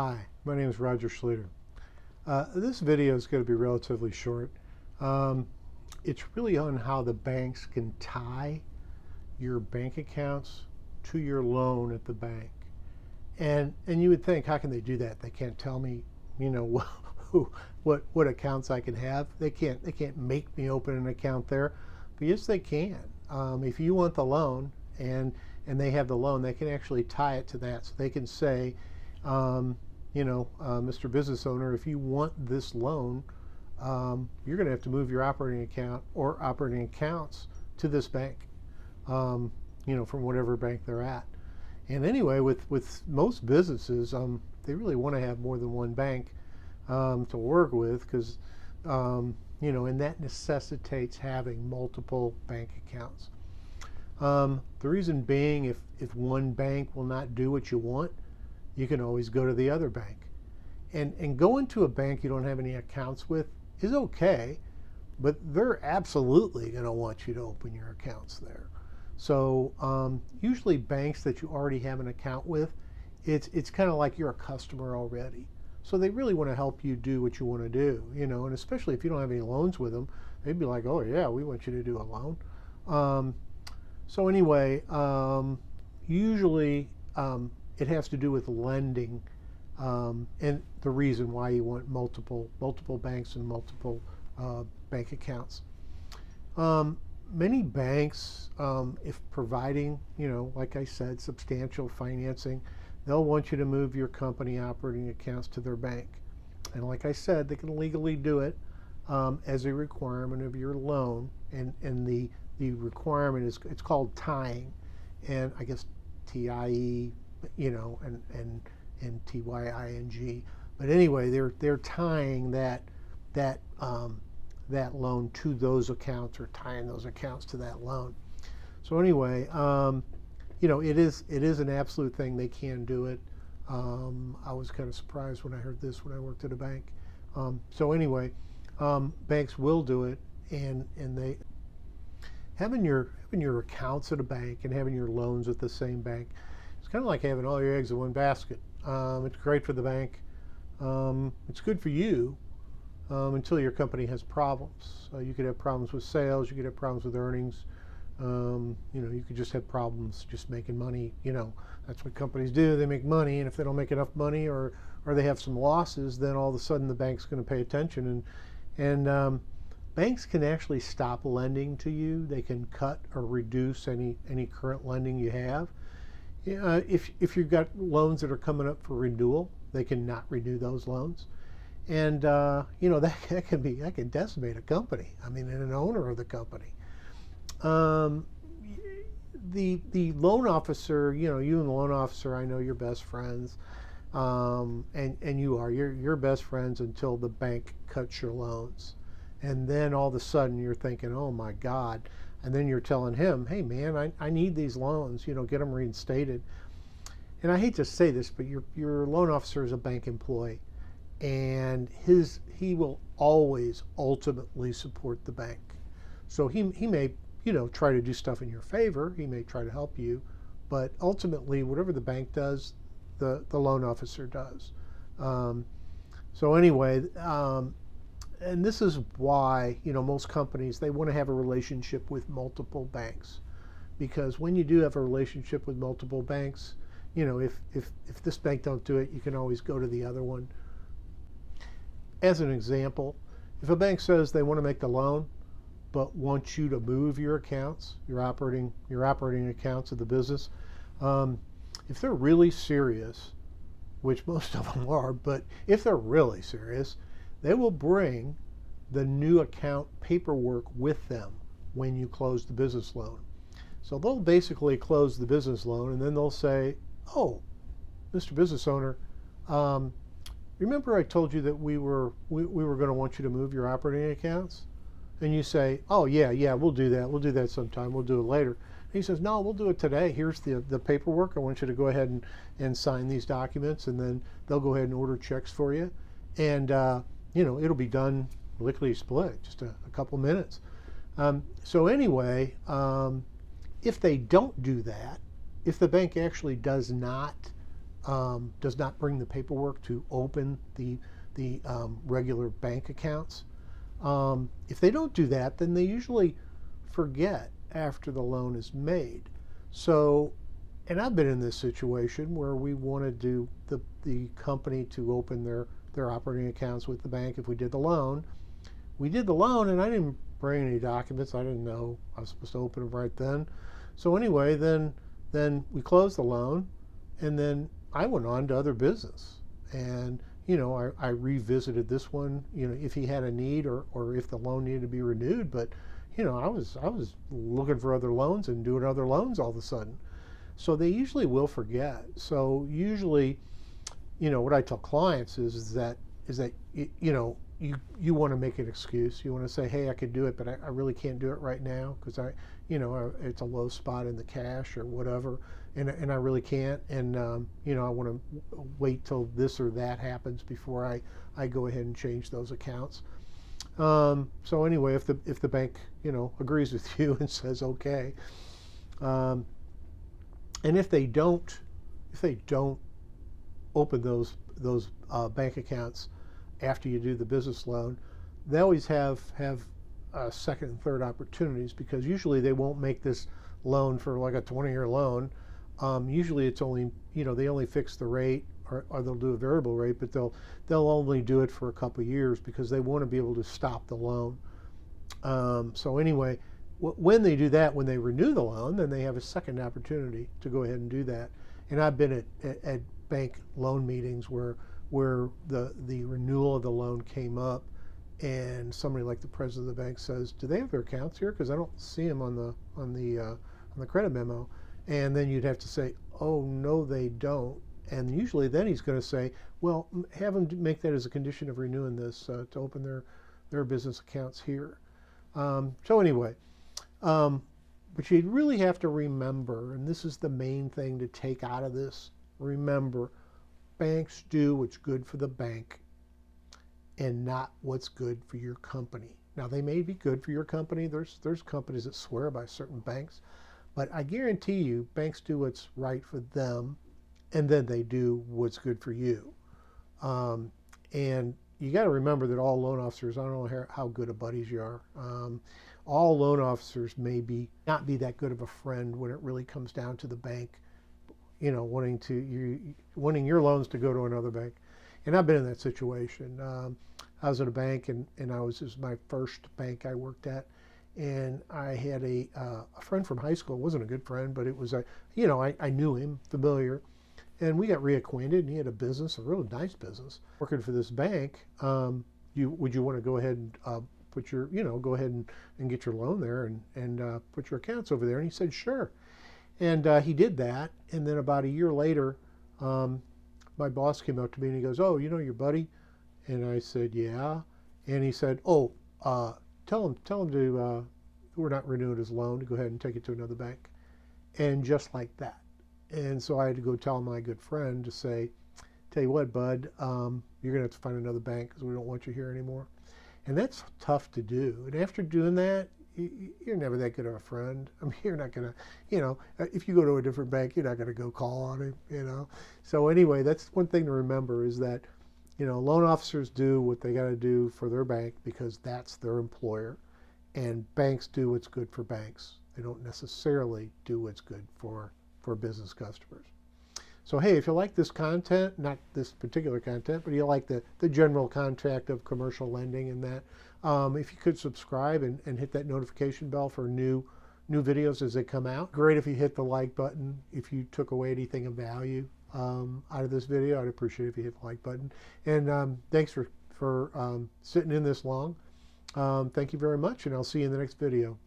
Hi, my name is Roger Schluter. This video is going to be relatively short. Um, it's really on how the banks can tie your bank accounts to your loan at the bank. And you would think, how can they do that? They can't tell me, what accounts I can have. They can't make me open an account there. But yes, they can. If you want the loan and they have the loan, they can actually tie it to that. So they can say, Mr. Business Owner, if you want this loan, you're going to have to move your operating account or operating accounts to this bank, from whatever bank they're at. And anyway, with most businesses, they really want to have more than one bank to work with because, and that necessitates having multiple bank accounts. The reason being, if one bank will not do what you want, you can always go to the other bank. And going to a bank you don't have any accounts with is okay, but they're absolutely going to want you to open your accounts there. So usually banks that you already have an account with, it's kind of like you're a customer already. So they really want to help you do what you want to do, and especially if you don't have any loans with them, they'd be like, oh yeah, we want you to do a loan. So anyway, usually it has to do with lending, and the reason why you want multiple banks and multiple bank accounts. Many banks, if providing, like I said, substantial financing, they'll want you to move your company operating accounts to their bank. And like I said, they can legally do it as a requirement of your loan. And the requirement it's called tying, and I guess TIE, and TYING. But anyway, they're tying that loan to those accounts, or tying those accounts to that loan. So anyway, it is an absolute thing. They can do it. I was kind of surprised when I heard this when I worked at a bank. So anyway, banks will do it, and they having your accounts at a bank and having your loans at the same bank. It's kind of like having all your eggs in one basket. It's great for the bank. It's good for you until your company has problems. You could have problems with sales. You could have problems with earnings. You could just have problems just making money. That's what companies do. They make money, and if they don't make enough money, or they have some losses, then all of a sudden the bank's going to pay attention. And banks can actually stop lending to you. They can cut or reduce any current lending you have. If you've got loans that are coming up for renewal, they can not renew those loans. And that can decimate a company. I mean, and an owner of the company. The loan officer, you and the loan officer, I know you're best friends, and you're best friends until the bank cuts your loans, and then all of a sudden you're thinking, oh my God, and then you're telling him, hey man, I need these loans, get them reinstated. And I hate to say this, but your loan officer is a bank employee, and he will always ultimately support the bank. So he may try to do stuff in your favor. He may try to help you, but ultimately whatever the bank does, the loan officer does. So anyway, and this is why most companies, they want to have a relationship with multiple banks, because when you do have a relationship with multiple banks, if this bank don't do it, you can always go to the other one. As an example, if a bank says they want to make the loan but want you to move your accounts, your operating accounts of the business, if they're really serious, which most of them are, but if they're really serious, they will bring the new account paperwork with them when you close the business loan. So they'll basically close the business loan, and then they'll say, oh, Mr. Business Owner, remember I told you that we were going to want you to move your operating accounts? And you say, oh yeah, we'll do that sometime, we'll do it later. And he says, no, we'll do it today. Here's the paperwork. I want you to go ahead and sign these documents, and then they'll go ahead and order checks for you. And it'll be done lickety split, just a couple minutes. So anyway, if they don't do that, if the bank actually does not does not bring the paperwork to open the regular bank accounts. If they don't do that, then they usually forget after the loan is made. So, and I've been in this situation where we wanted the company to open their operating accounts with the bank if we did the loan. We did the loan, and I didn't bring any documents. I didn't know I was supposed to open them right then. So anyway, then we closed the loan, and then I went on to other business. And I revisited this one, if he had a need or if the loan needed to be renewed. But I was looking for other loans and doing other loans all of a sudden. So they usually will forget. So usually, what I tell clients is that you want to make an excuse. You want to say, hey, I could do it, but I really can't do it right now because it's a low spot in the cash or whatever, and I really can't. And I want to wait till this or that happens before I go ahead and change those accounts. So anyway, if the bank agrees with you and says okay, and if they don't open those bank accounts after you do the business loan, they always have second and third opportunities, because usually they won't make this loan for like a 20-year loan. Usually it's only, they only fix the rate, or they'll do a variable rate, but they'll only do it for a couple of years because they want to be able to stop the loan. So anyway, when they do that, when they renew the loan, then they have a second opportunity to go ahead and do that. And I've been at bank loan meetings where the renewal of the loan came up, and somebody like the president of the bank says, "Do they have their accounts here? Because I don't see them on the credit memo." And then you'd have to say, "Oh no, they don't." And usually then he's going to say, "Well, have them make that as a condition of renewing this to open their business accounts here." So anyway, but you really have to remember, and this is the main thing to take out of this. Remember, banks do what's good for the bank and not what's good for your company. Now, they may be good for your company. There's companies that swear by certain banks, but I guarantee you banks do what's right for them, and then they do what's good for you. And you got to remember that all loan officers, I don't know how good of buddies you are, all loan officers may not be that good of a friend when it really comes down to the bank, wanting your loans to go to another bank. And I've been in that situation. I was at a bank, and this was my first bank I worked at, and I had a friend from high school. It wasn't a good friend, but it was I knew him, familiar, and we got reacquainted. And he had a business, a really nice business, working for this bank. Would you want to go ahead and put your, go ahead and get your loan there and put your accounts over there? And he said, sure. And he did that. And then about a year later, my boss came up to me and he goes, "Oh, your buddy?" And I said, "Yeah." And he said, "Oh, tell him to, we're not renewing his loan, to go ahead and take it to another bank." And just like that. And so I had to go tell my good friend to say, "Tell you what, bud, you're going to have to find another bank because we don't want you here anymore." And that's tough to do. And after doing that, you're never that good of a friend. I mean, you're not going to, if you go to a different bank, you're not going to go call on him, So anyway, that's one thing to remember, is that, loan officers do what they got to do for their bank because that's their employer. And banks do what's good for banks. They don't necessarily do what's good for business customers. So hey, if you like this content, not this particular content, but you like the general contact of commercial lending and that, if you could subscribe and hit that notification bell for new videos as they come out. Great if you hit the like button. If you took away anything of value out of this video, I'd appreciate it if you hit the like button. And thanks for sitting in this long. Thank you very much, and I'll see you in the next video.